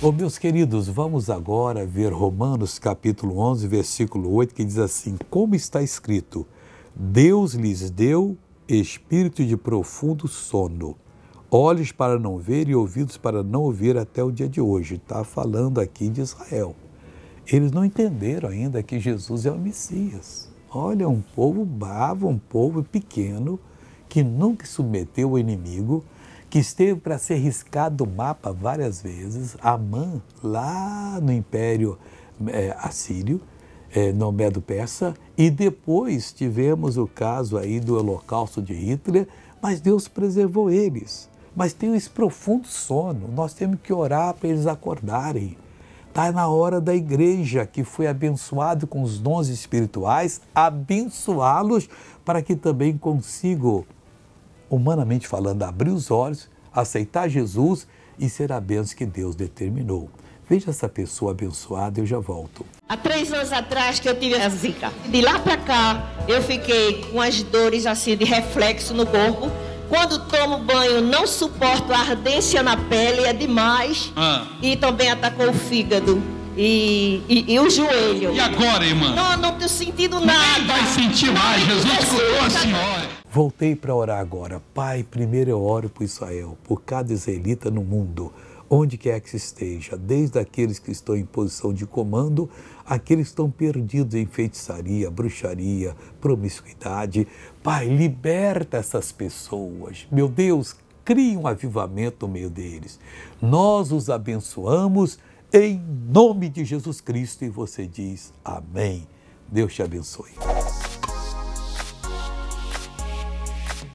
Bom, meus queridos, vamos agora ver Romanos capítulo 11, versículo 8, que diz assim: como está escrito, Deus lhes deu espírito de profundo sono, olhos para não ver e ouvidos para não ouvir até o dia de hoje. Está falando aqui de Israel. Eles não entenderam ainda que Jesus é o Messias. Olha, um povo bravo, um povo pequeno, que nunca submeteu ao inimigo, que esteve para ser riscado do mapa várias vezes, Amã, lá no Império Assírio, no Medo-Persa, e depois tivemos o caso aí do Holocausto de Hitler, mas Deus preservou eles. Mas tem esse profundo sono, nós temos que orar para eles acordarem. Está na hora da igreja, que foi abençoado com os dons espirituais, abençoá-los para que também consigam, humanamente falando, abrir os olhos, aceitar Jesus e ser a bênção que Deus determinou. Veja essa pessoa abençoada, eu já volto. Há 3 anos atrás que eu tive a zika. De lá para cá, eu fiquei com as dores assim de reflexo no corpo. Quando tomo banho, não suporto a ardência na pele, é demais. E também atacou o fígado e o joelho. E agora, irmã? Não estou sentindo nada. Nem vai sentir mais, Jesus curou a senhora. Voltei para orar agora. Pai, primeiro eu oro por Israel, por cada israelita no mundo, onde quer que esteja, desde aqueles que estão em posição de comando, aqueles que estão perdidos em feitiçaria, bruxaria, promiscuidade. Pai, liberta essas pessoas. Meu Deus, crie um avivamento no meio deles. Nós os abençoamos em nome de Jesus Cristo e você diz amém. Deus te abençoe.